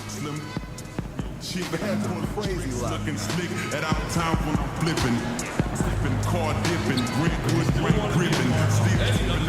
Slim. She had going crazy looking slick at all times when I'm flipping. Sipping, car dipping, Brentwood, Brent gripping. Sleeping on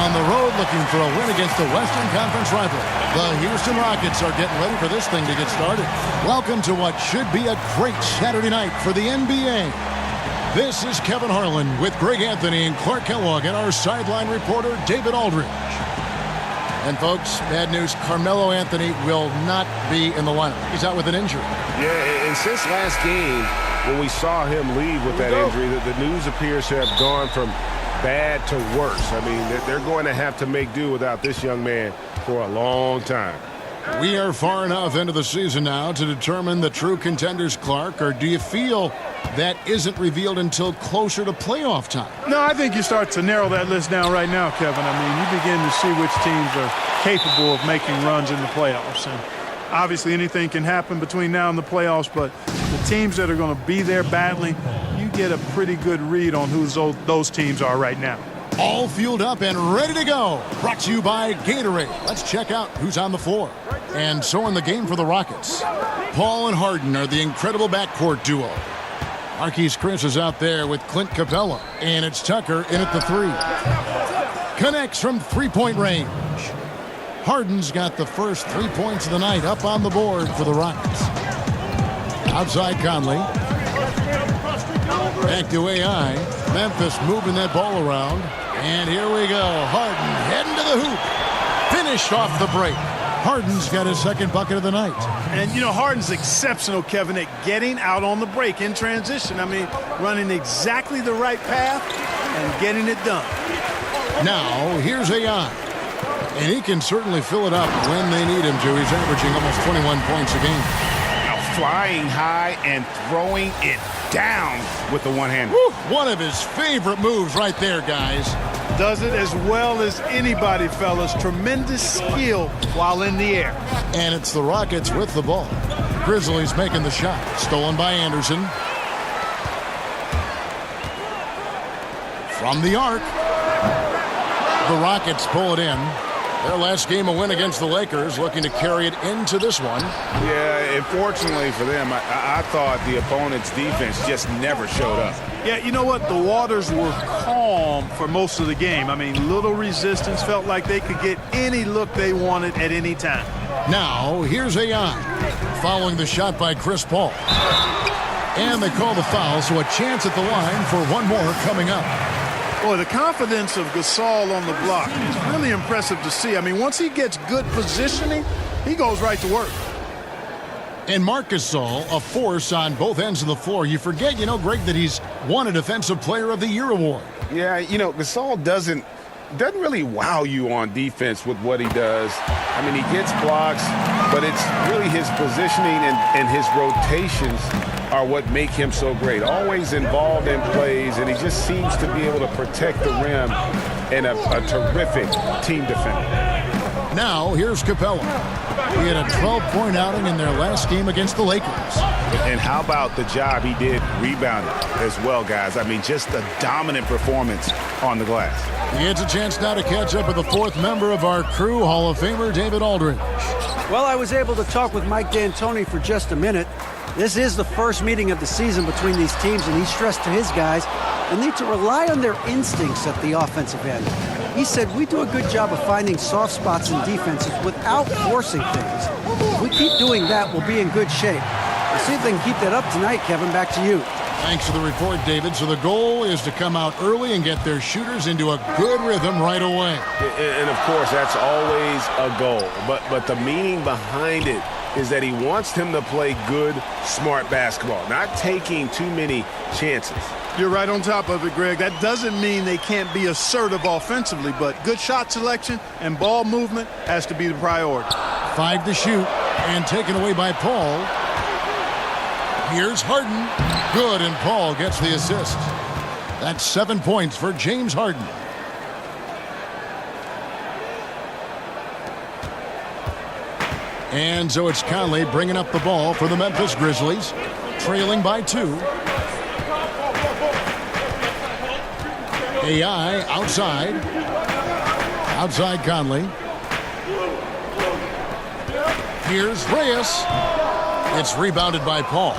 on the road looking for a win against the Western Conference rival. The Houston Rockets are getting ready for this thing to get started. Welcome to what should be a great Saturday night for the NBA. This is Kevin Harlan with Greg Anthony and Clark Kellogg and our sideline reporter David Aldridge. And folks, bad news, Carmelo Anthony will not be in the lineup. He's out with an injury. Yeah, and since last game, when we saw him leave with that injury, the news appears to have gone from bad to worse. I mean, they're going to have to make do without this young man for a long time. We are far enough into the season now to determine the true contenders, Clark, or do you feel that isn't revealed until closer to playoff time? No, I think you start to narrow that list down right now, Kevin. I mean, you begin to see which teams are capable of making runs in the playoffs. And obviously anything can happen between now and the playoffs, but the teams that are going to be there battling, you get a pretty good read on who those teams are right now. All fueled up and ready to go. Brought to you by Gatorade. Let's check out who's on the floor. And so in the game for the Rockets, Paul and Harden are the incredible backcourt duo. Marquise Chris is out there with Clint Capella, and it's Tucker in at the three. Connects from three-point range. Harden's got the first 3 points of the night up on the board for the Rockets. Outside Conley. Back to AI. Memphis moving that ball around. And here we go. Harden heading to the hoop. Finished off the break. Harden's got his second bucket of the night. And, you know, Harden's exceptional, Kevin, at getting out on the break in transition. I mean, running exactly the right path and getting it done. Now, here's AI. And he can certainly fill it up when they need him to. He's averaging almost 21 points a game. Now flying high and throwing it down with the one-hander. One of his favorite moves right there, guys. Does it as well as anybody, fellas. Tremendous skill while in the air. And it's the Rockets with the ball. Grizzlies making the shot. Stolen by Anderson. From the arc. The Rockets pull it in. Their last game a win against the Lakers, looking to carry it into this one. Yeah, unfortunately for them, I thought the opponent's defense just never showed up. Yeah, you know what? The waters were calm for most of the game. I mean, little resistance. Felt like they could get any look they wanted at any time. Now, here's AI. Following the shot by Chris Paul. And they call the foul, so a chance at the line for one more coming up. Boy, the confidence of Gasol on the block is really impressive to see. I mean, once he gets good positioning, he goes right to work. And Marc Gasol, a force on both ends of the floor. You forget, Greg, that he's won a Defensive Player of the Year award. Yeah, Gasol doesn't really wow you on defense with what he does. I mean, he gets blocks, but it's really his positioning and his rotations are what make him so great. Always involved in plays, and he just seems to be able to protect the rim and a terrific team defender. Now, here's Capella. He had a 12-point outing in their last game against the Lakers. And how about the job he did rebounding as well, guys? I mean, just a dominant performance on the glass. He gets a chance now to catch up with the fourth member of our crew, Hall of Famer David Aldridge. Well, I was able to talk with Mike D'Antoni for just a minute. This is the first meeting of the season between these teams, and he stressed to his guys they need to rely on their instincts at the offensive end. He said, we do a good job of finding soft spots in defenses without forcing things. If we keep doing that, we'll be in good shape. We'll see if they can keep that up tonight, Kevin. Back to you. Thanks for the report, David. So the goal is to come out early and get their shooters into a good rhythm right away. And of course, that's always a goal. But the meaning behind it is that he wants them to play good, smart basketball, not taking too many chances. You're right on top of it, Greg. That doesn't mean they can't be assertive offensively, but good shot selection and ball movement has to be the priority. 5 to shoot, and taken away by Paul. Here's Harden. Good, and Paul gets the assist. That's 7 points for James Harden. And so it's Conley bringing up the ball for the Memphis Grizzlies, trailing by 2. AI outside. Outside Conley. Here's Reyes. It's rebounded by Paul.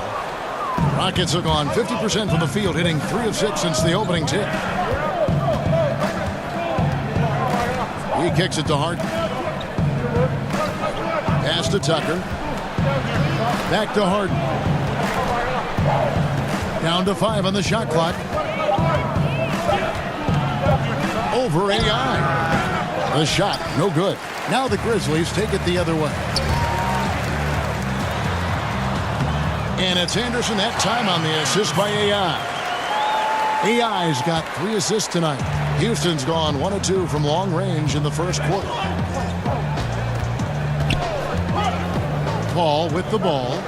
Rockets have gone 50% from the field, hitting 3 of 6 since the opening tip. He kicks it to Harden. Pass to Tucker. Back to Harden. Down to 5 on the shot clock. Over AI. The shot, no good. Now the Grizzlies take it the other way. And it's Anderson that time on the assist by AI. AI's got 3 assists tonight. Houston's gone 1 of 2 from long range in the first quarter. Paul with the ball.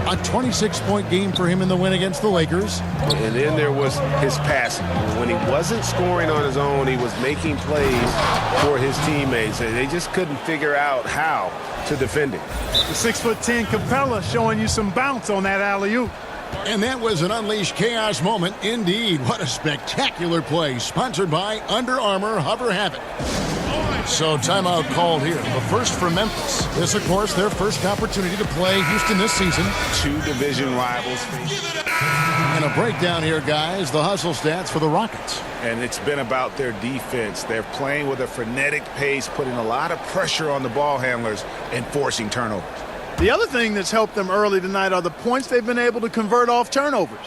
A 26-point game for him in the win against the Lakers. And then there was his passing. When he wasn't scoring on his own, he was making plays for his teammates. And they just couldn't figure out how to defend him. The 6'10" Capella showing you some bounce on that alley-oop. And that was an unleashed chaos moment. Indeed, what a spectacular play. Sponsored by Under Armour Hover Havoc. So timeout called here. The first for Memphis. This, of course, their first opportunity to play Houston this season. 2 division rivals. And a breakdown here, guys. The hustle stats for the Rockets. And it's been about their defense. They're playing with a frenetic pace, putting a lot of pressure on the ball handlers and forcing turnovers. The other thing that's helped them early tonight are the points they've been able to convert off turnovers.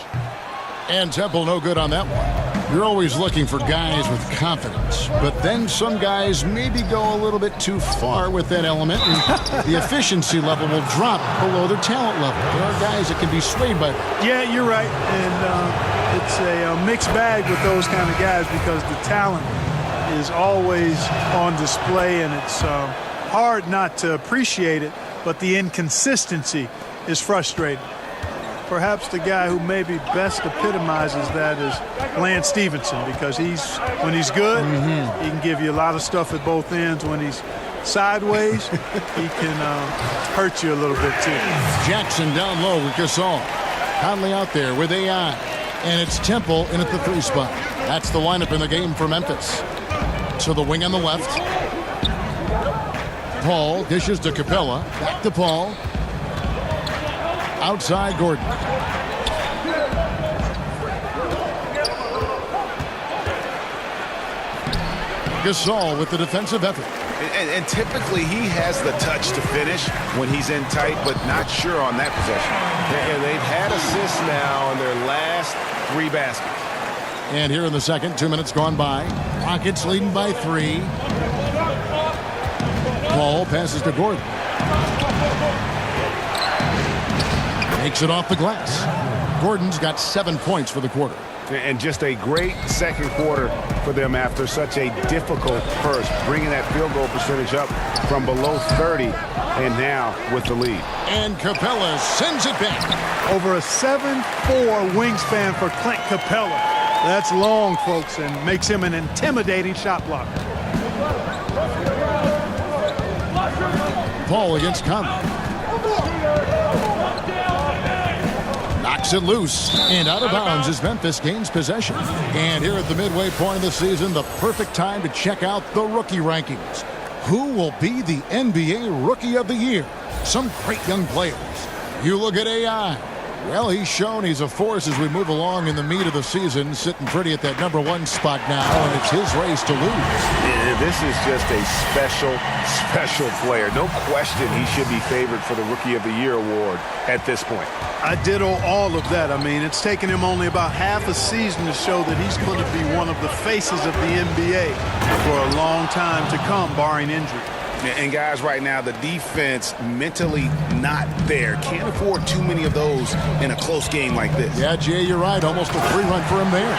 And Temple no good on that one. You're always looking for guys with confidence, but then some guys maybe go a little bit too far with that element, and the efficiency level will drop below their talent level. There are guys that can be swayed by that. Yeah, you're right, and it's a mixed bag with those kind of guys because the talent is always on display, and it's hard not to appreciate it, but the inconsistency is frustrating. Perhaps the guy who maybe best epitomizes that is Lance Stevenson, because when he's good, he can give you a lot of stuff at both ends. When he's sideways, he can hurt you a little bit too. Jackson down low with Gasol. Conley out there with AI. And it's Temple in at the 3 spot. That's the lineup in the game for Memphis. To the wing on the left. Paul dishes to Capella. Back to Paul. Outside Gordon. Gasol with the defensive effort. And typically he has the touch to finish when he's in tight, but not sure on that possession. And they've had assists now in their last 3 baskets. And here in the second, 2 minutes gone by. Rockets leading by 3. Paul passes to Gordon. Takes it off the glass. Gordon's got 7 points for the quarter. And just a great second quarter for them after such a difficult first, bringing that field goal percentage up from below 30 and now with the lead. And Capella sends it back. Over a 7'4" wingspan for Clint Capella. That's long, folks, and makes him an intimidating shot blocker. Paul against Conley. Knocks it loose and out of bounds as Memphis gains possession. And here at the midway point of the season, the perfect time to check out the rookie rankings. Who will be the NBA Rookie of the Year? Some great young players. You look at AI. Well, he's shown he's a force as we move along in the meat of the season, sitting pretty at that #1 spot now, and it's his race to lose. This is just a special player. No question he should be favored for the Rookie of the Year award at this point. I ditto all of that. I mean, it's taken him only about half a season to show that he's going to be one of the faces of the NBA for a long time to come, barring injury. And guys, right now, the defense mentally not there. Can't afford too many of those in a close game like this. Yeah, Jay, you're right. Almost a 3-run for him there.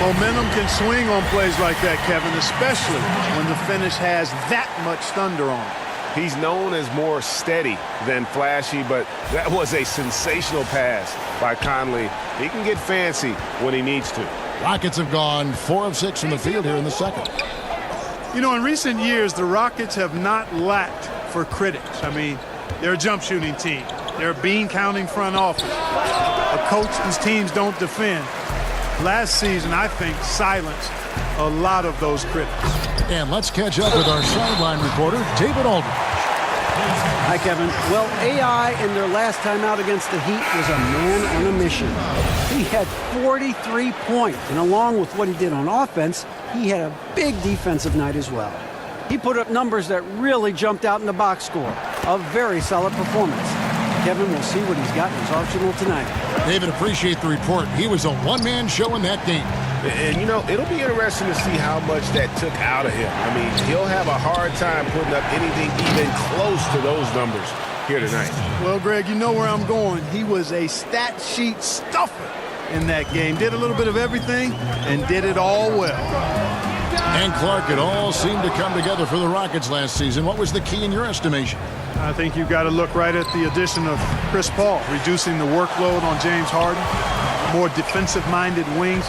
Momentum can swing on plays like that, Kevin, especially when the finish has that much thunder on it. He's known as more steady than flashy, but that was a sensational pass by Conley. He can get fancy when he needs to. Rockets have gone 4 of 6 from the field here in the second. You know, in recent years, the Rockets have not lacked for critics. I mean, They're a jump shooting team. They're a bean counting front office. A coach whose teams don't defend. Last season, I think, silenced a lot of those critics. And let's catch up with our sideline reporter, David Aldridge. Hi, Kevin. Well, AI in their last time out against the Heat was a man on a mission. He had 43 points, and along with what he did on offense, he had a big defensive night as well. He put up numbers that really jumped out in the box score. A very solid performance. Kevin, will see what he's got in his arsenal tonight. David, appreciate the report. He was a one-man show in that game. And, you know, it'll be interesting to see how much that took out of him. I mean, he'll have a hard time putting up anything even close to those numbers here tonight. Well, Greg, you know where I'm going. He was a stat sheet stuffer in that game. Did a little bit of everything and did it all well. And Clark, it all seemed to come together for the Rockets last season. What was the key in your estimation? I think you've got to look right at the addition of Chris Paul, reducing the workload on James Harden, more defensive-minded wings,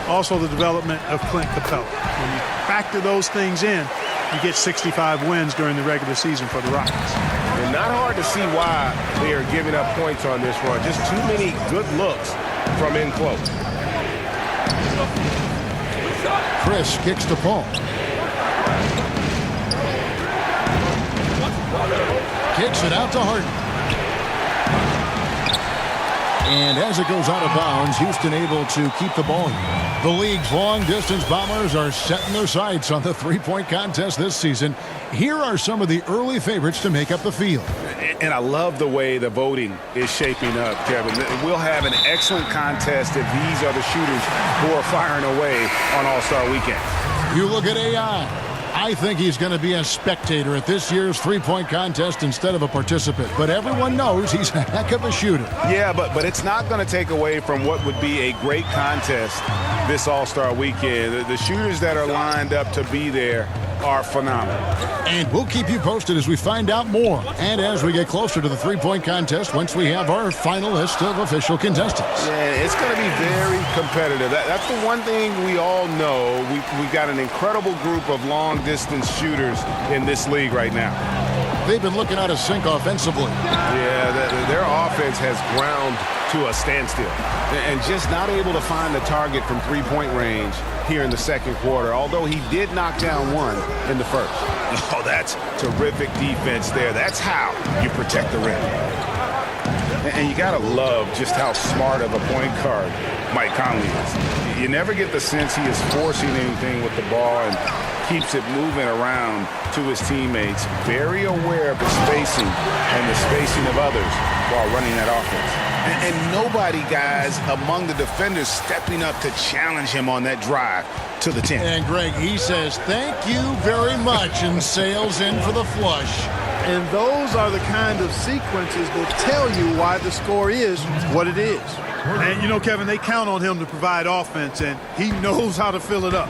also the development of Clint Capella. When you factor those things in, you get 65 wins during the regular season for the Rockets. And not hard to see why they are giving up points on this run. Just too many good looks from in close. Chris kicks to Paul. Kicks it out to Harden. And as it goes out of bounds, Houston able to keep the ball. The league's long-distance bombers are setting their sights on the three-point contest this season. Here are some of the early favorites to make up the field. And I love the way the voting is shaping up, Kevin. We'll have an excellent contest if these are the shooters who are firing away on All-Star Weekend. You look at AI. I think he's going to be a spectator at this year's three-point contest instead of a participant. But everyone knows he's a heck of a shooter. Yeah, but it's not going to take away from what would be a great contest this All-Star Weekend. The shooters that are lined up to be there are phenomenal. And we'll keep you posted as we find out more. And as we get closer to the three-point contest, once we have our final list of official contestants. Yeah, it's going to be very competitive. That's the one thing we all know. We've got an incredible group of long-distance shooters in this league right now. They've been looking out of sync offensively. Yeah, their offense has ground to a standstill. And just not able to find the target from three-point range here in the second quarter, although he did knock down one in the first. Oh, that's terrific defense there. That's how you protect the rim. And you got to love just how smart of a point guard Mike Conley is. You never get the sense he is forcing anything with the ball and keeps it moving around to his teammates. Very aware of the spacing and the spacing of others while running that offense. And nobody, guys, among the defenders stepping up to challenge him on that drive to the 10. And, Greg, he says, thank you very much, and sails in for the flush. And those are the kind of sequences that tell you why the score is what it is. And, you know, Kevin, they count on him to provide offense, and he knows how to fill it up.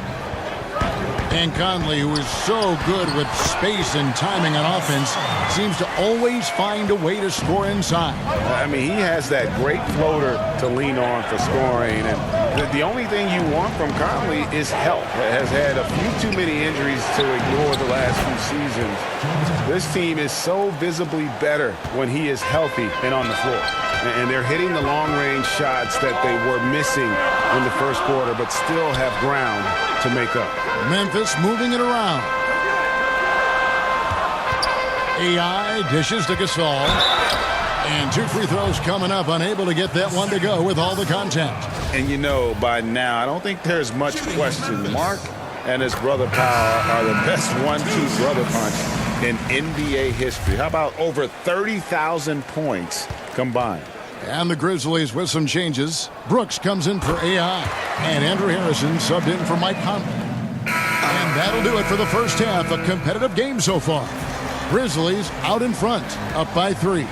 And Conley, who is so good with space and timing on offense, seems to always find a way to score inside. I mean, he has that great floater to lean on for scoring. And the only thing you want from Conley is help. Has had a few too many injuries to ignore the last few seasons. This team is so visibly better when he is healthy and on the floor. And they're hitting the long-range shots that they were missing in the first quarter, but still have ground to make up. Memphis moving it around. AI dishes to Gasol. And two free throws coming up, unable to get that one to go with all the contact. And you know, by now, I don't think there's much question. Mark and his brother Powell are the best 1-2 brother punch in NBA history. How about over 30,000 points combined? And the Grizzlies with some changes. Brooks comes in for AI. And Andrew Harrison subbed in for Mike Conley. And that'll do it for the first half. A competitive game so far. Grizzlies out in front, up by 3.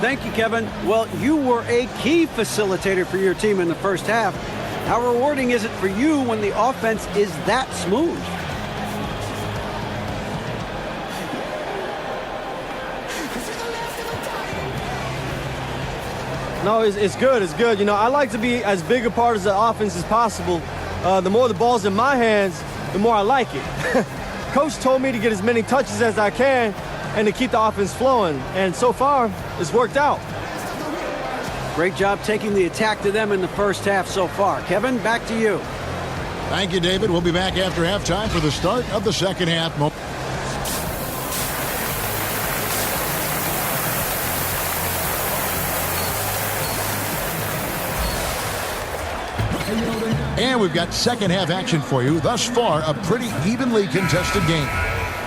Thank you, Kevin. Well, you were a key facilitator for your team in the first half. How rewarding is it for you when the offense is that smooth? No, it's good. It's good. You know, I like to be as big a part of the offense as possible. The more the ball's in my hands, the more I like it. Coach told me to get as many touches as I can, and to keep the offense flowing. And so far, it's worked out. Great job taking the attack to them in the first half so far. Kevin, back to you. Thank you, David. We'll be back after halftime for the start of the second half. And we've got second half action for you. Thus far, a pretty evenly contested game.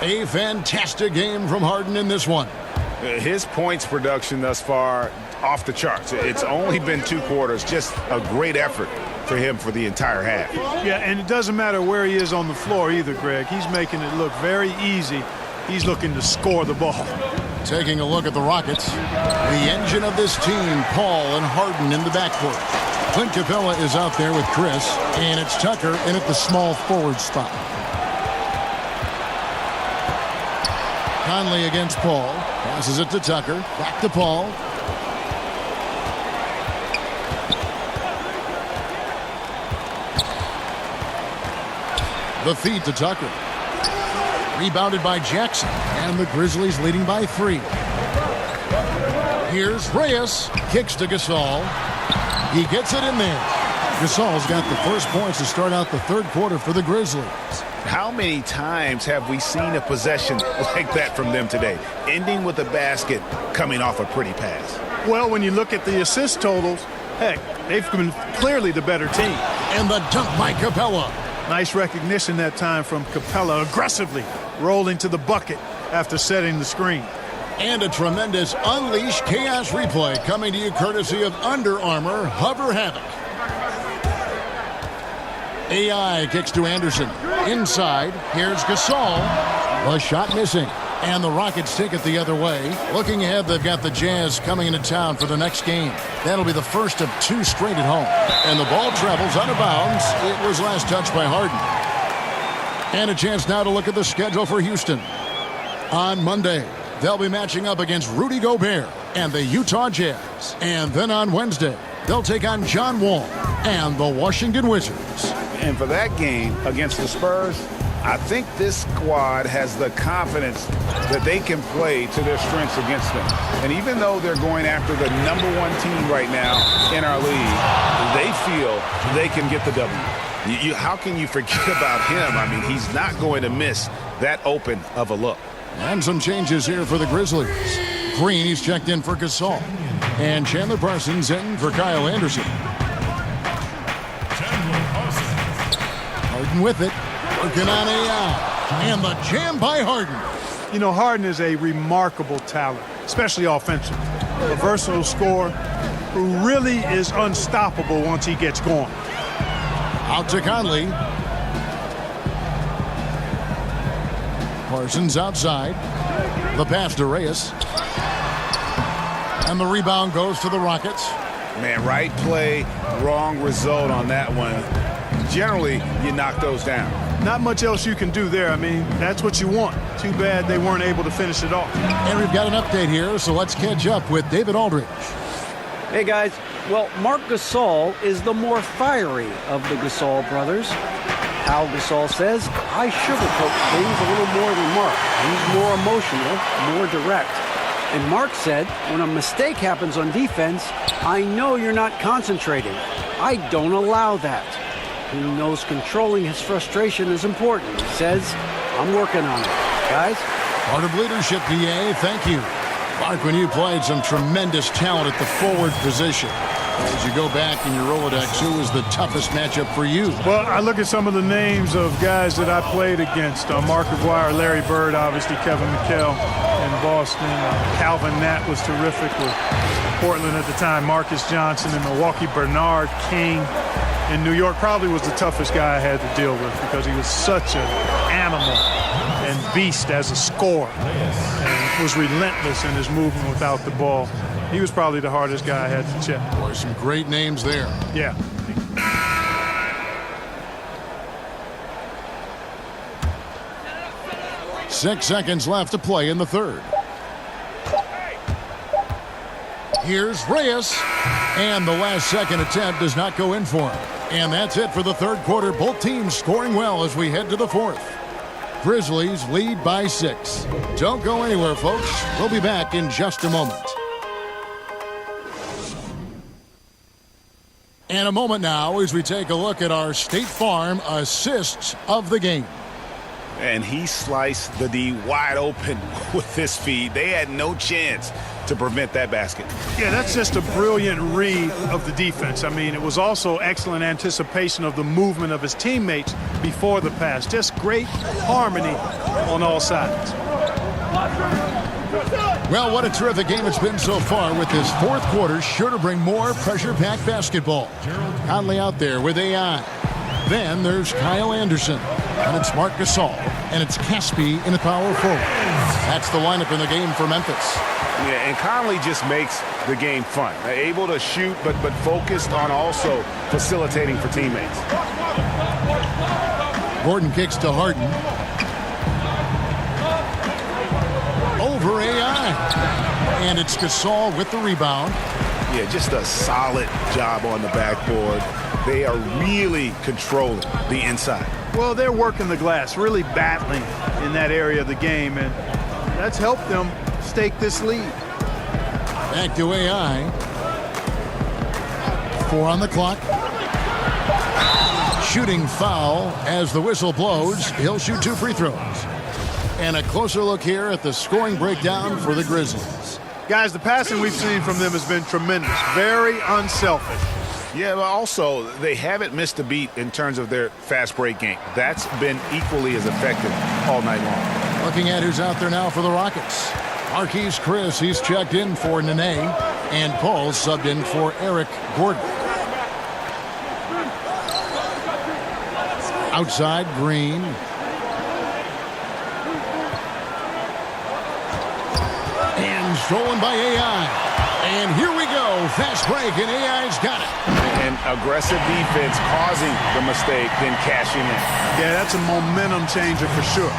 A fantastic game from Harden in this one. His points production thus far, off the charts. It's only been 2 quarters. Just a great effort for him for the entire half. Yeah, and it doesn't matter where he is on the floor either, Greg. He's making it look very easy. He's looking to score the ball. Taking a look at the Rockets. The engine of this team, Paul and Harden in the backcourt. Clint Capella is out there with Chris, and it's Tucker in at the small forward spot. Conley against Paul. Passes it to Tucker. Back to Paul. The feed to Tucker. Rebounded by Jackson, and the Grizzlies leading by 3. Here's Reyes. Kicks to Gasol. He gets it in there. Gasol's got the first points to start out the third quarter for the Grizzlies. How many times have we seen a possession like that from them today, ending with a basket coming off a pretty pass? Well, when you look at the assist totals, heck, they've been clearly the better team. And the dunk by Capella. Nice recognition that time from Capella, aggressively rolling to the bucket after setting the screen. And a tremendous Unleash Chaos replay coming to you courtesy of Under Armour Hover Havoc. AI kicks to Anderson. Inside, here's Gasol. The shot missing. And the Rockets take it the other way. Looking ahead, they've got the Jazz coming into town for the next game. That'll be the first of 2 straight at home. And the ball travels out of bounds. It was last touched by Harden. And a chance now to look at the schedule for Houston. On Monday, they'll be matching up against Rudy Gobert and the Utah Jazz. And then on Wednesday, they'll take on John Wall and the Washington Wizards. And for that game against the Spurs, I think this squad has the confidence that they can play to their strengths against them. And even though they're going after the #1 team right now in our league, they feel they can get the W. How can you forget about him? I mean, he's not going to miss that open of a look. And some changes here for the Grizzlies. Green, he's checked in for Gasol. And Chandler Parsons in for Kyle Anderson. Harden with it. Working on AI. And the jam by Harden. You know, Harden is a remarkable talent, especially offensively. A versatile scorer who really is unstoppable once he gets going. Out to Conley. Parsons outside. The pass to Reyes. And the rebound goes to the Rockets. Man, right play, wrong result on that one. Generally, you knock those down. Not much else you can do there. I mean, that's what you want. Too bad they weren't able to finish it off. And we've got an update here, so let's catch up with David Aldridge. Hey, guys. Well, Marc Gasol is the more fiery of the Gasol brothers. Al Gasol says, I sugarcoat things a little more than Marc. He's more emotional, more direct. And Marc said, when a mistake happens on defense, I know you're not concentrating. I don't allow that. He knows controlling his frustration is important. He says, I'm working on it. Guys? Part of leadership, DA. Thank you. Mark, when you played, some tremendous talent at the forward position. As you go back in your Rolodex, who was the toughest matchup for you? Well, I look at some of the names of guys that I played against. Mark Aguirre, Larry Bird, obviously Kevin McHale in Boston. Calvin Nat was terrific with Portland at the time. Marcus Johnson in Milwaukee. Bernard King in New York probably was the toughest guy I had to deal with because he was such an animal and beast as a scorer and was relentless in his movement without the ball. He was probably the hardest guy I had to check. Boy, some great names there. Yeah. Six seconds left to play in the third. Here's Reyes. And the last second attempt does not go in for him. And that's it for the third quarter. Both teams scoring well as we head to the fourth. Grizzlies lead by 6. Don't go anywhere, folks. We'll be back in just a moment. And a moment now as we take a look at our State Farm assists of the game. And he sliced the D wide open with his feed. They had no chance to prevent that basket. Yeah, that's just a brilliant read of the defense. I mean, it was also excellent anticipation of the movement of his teammates before the pass. Just great harmony on all sides. Well, what a terrific game it's been so far, with this fourth quarter sure to bring more pressure-packed basketball. Conley out there with AI. Then there's Kyle Anderson, and it's Marc Gasol, and it's Caspi in the power forward. That's the lineup in the game for Memphis. Yeah, and Conley just makes the game fun. Able to shoot, but focused on also facilitating for teammates. Gordon kicks to Harden. Over AI. And it's Gasol with the rebound. Yeah, just a solid job on the backboard. They are really controlling the inside. Well, they're working the glass, really battling in that area of the game, and that's helped them stake this lead. Back to AI. 4 on the clock. Shooting foul as the whistle blows. He'll shoot 2 free throws. And a closer look here at the scoring breakdown for the Grizzlies. Guys, the passing we've seen from them has been tremendous. Very unselfish. Yeah, but also they haven't missed a beat in terms of their fast break game. That's been equally as effective all night long. Looking at who's out there now for the Rockets. Marquise Chris, he's checked in for Nene, and Paul subbed in for Eric Gordon. Outside, Green. And stolen by AI. And here we go. Fast break, and AI's got it. And aggressive defense causing the mistake, then cashing in. Yeah, that's a momentum changer for sure.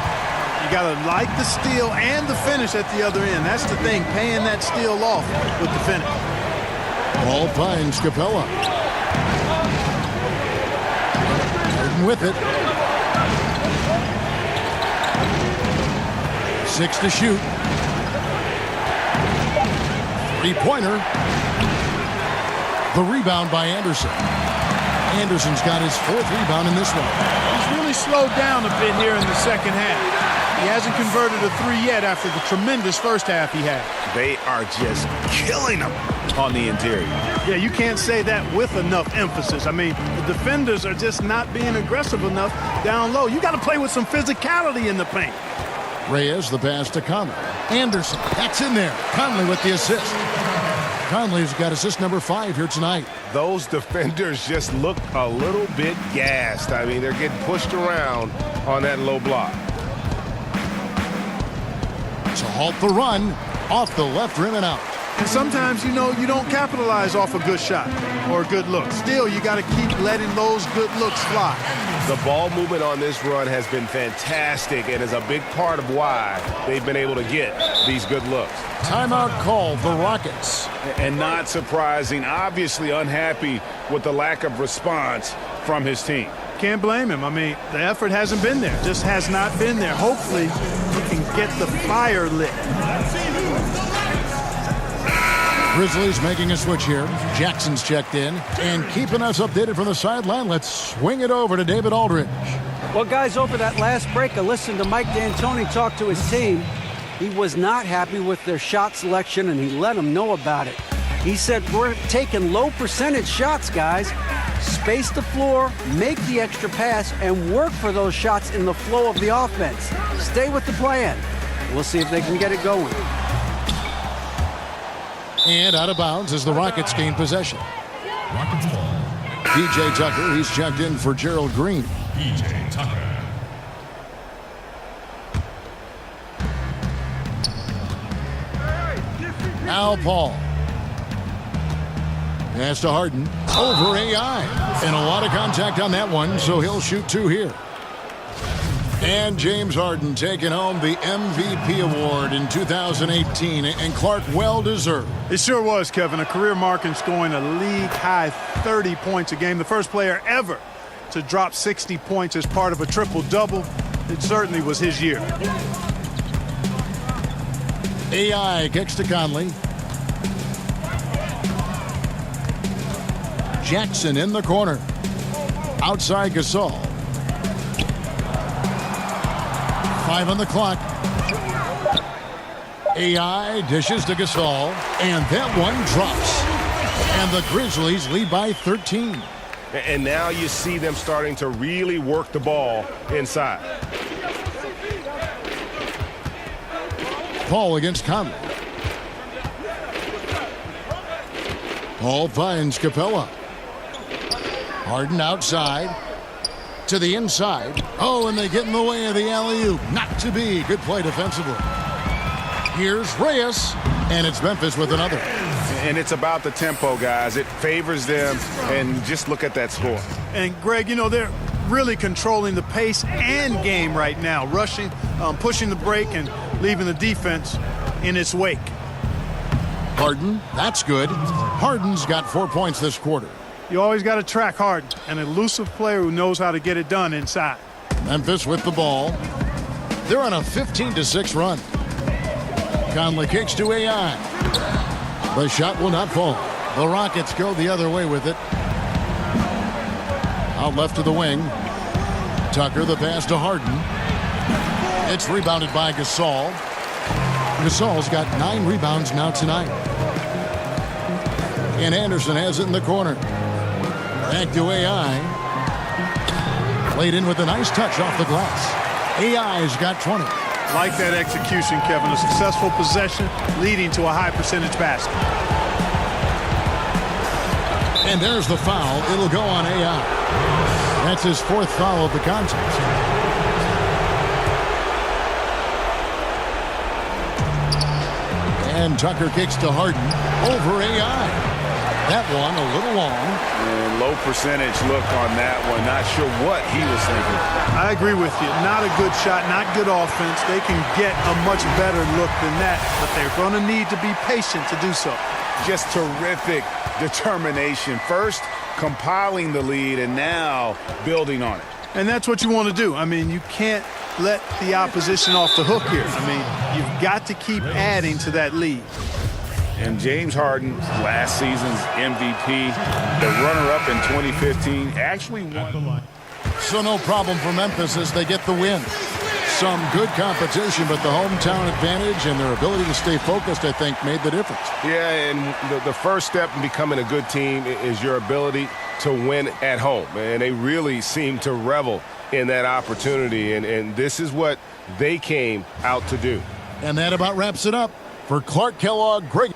You got to like the steal and the finish at the other end. That's the thing, paying that steal off with the finish. Ball finds Capella. Harden with it. 6 to shoot. 3-pointer. The rebound by Anderson. Anderson's got his 4th rebound in this one. He's really slowed down a bit here in the second half. He hasn't converted a 3 yet after the tremendous first half he had. They are just killing them on the interior. Yeah, you can't say that with enough emphasis. I mean, the defenders are just not being aggressive enough down low. You got to play with some physicality in the paint. Reyes, the pass to Conley. Anderson, that's in there. Conley with the assist. Conley's got assist number 5 here tonight. Those defenders just look a little bit gassed. I mean, they're getting pushed around on that low block. To halt the run, off the left rim and out. And sometimes, you know, you don't capitalize off a good shot or a good look. Still, you got to keep letting those good looks fly. The ball movement on this run has been fantastic and is a big part of why they've been able to get these good looks. Timeout call, the Rockets. And not surprising, obviously unhappy with the lack of response from his team. Can't blame him. I mean, the effort hasn't been there. Just has not been there. Hopefully, he can get the fire lit. Grizzlies making a switch here. Jackson's checked in. And keeping us updated from the sideline, let's swing it over to David Aldridge. Well, guys, over that last break, I listened to Mike D'Antoni talk to his team. He was not happy with their shot selection, and he let them know about it. He said, we're taking low percentage shots, guys. Space the floor, make the extra pass, and work for those shots in the flow of the offense. Stay with the plan. We'll see if they can get it going. And out of bounds as the Rockets gain possession. PJ Tucker, he's checked in for Gerald Green. PJ Tucker. Al Paul. Pass to Harden. Over AI. And a lot of contact on that one, so he'll shoot 2 here. And James Harden taking home the MVP award in 2018. And Clark, well deserved. It sure was, Kevin. A career mark in scoring a league-high 30 points a game. The first player ever to drop 60 points as part of a triple-double. it certainly was his year. AI kicks to Conley. Jackson in the corner. Outside Gasol. 5 on the clock. AI dishes to Gasol, and that one drops. And the Grizzlies lead by 13. And now you see them starting to really work the ball inside. Paul against Conley. Paul finds Capella. Harden outside. To the inside. Oh, and they get in the way of the alley-oop. Not to be. Good play defensively. Here's Reyes. And it's Memphis with another. And it's about the tempo, guys. It favors them. And just look at that score. And, Greg, you know, they're really controlling the pace and game right now. Rushing, pushing the break, and leaving the defense in its wake. Harden, that's good. Harden's got 4 points this quarter. You always got to track Harden, an elusive player who knows how to get it done inside. Memphis with the ball. They're on a 15-6 run. Conley kicks to AI. The shot will not fall. The Rockets go the other way with it. Out left to the wing. Tucker, the pass to Harden. It's rebounded by Gasol. Gasol's got 9 rebounds now tonight. And Anderson has it in the corner. Back to AI. Played in with a nice touch off the glass. AI's got 20. Like that execution, Kevin. A successful possession leading to a high percentage basket. And there's the foul. It'll go on AI. That's his 4th foul of the contest. And Tucker kicks to Harden over AI. That one a little long. And low percentage look on that one. Not sure what he was thinking. I agree with you. Not a good shot, not good offense. They can get a much better look than that, but they're going to need to be patient to do so. Just terrific determination. First, compiling the lead, and now building on it. And that's what you want to do. I mean, you can't let the opposition off the hook here. I mean, you've got to keep adding to that lead. And James Harden, last season's MVP, the runner-up in 2015, actually won. So no problem for Memphis as they get the win. Some good competition, but the hometown advantage and their ability to stay focused, I think, made the difference. Yeah, and the first step in becoming a good team is your ability to win at home. And they really seem to revel in that opportunity, and this is what they came out to do. And that about wraps it up. For Clark Kellogg, Greg.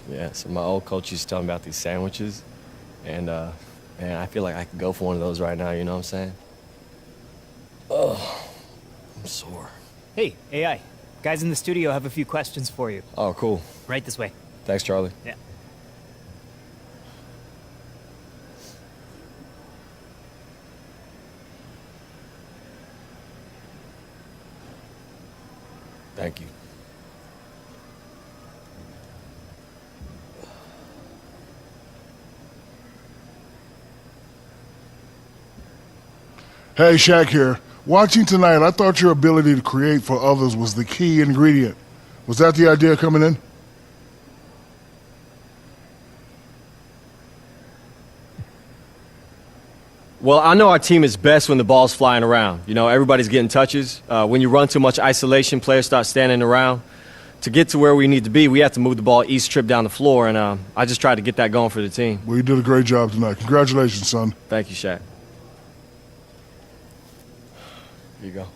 Yeah, so my old coach used to tell me about these sandwiches, and man, I feel like I could go for one of those right now, you know what I'm saying? Oh, I'm sore. Hey, AI. Guys in the studio have a few questions for you. Oh, cool. Right this way. Thanks, Charlie. Yeah. Thank you. Hey, Shaq here. Watching tonight, I thought your ability to create for others was the key ingredient. Was that the idea coming in? Well, I know our team is best when the ball's flying around. You know, everybody's getting touches. When you run too much isolation, players start standing around. To get to where we need to be, we have to move the ball each trip down the floor, and I just tried to get that going for the team. Well, you did a great job tonight. Congratulations, son. Thank you, Shaq. Here you go.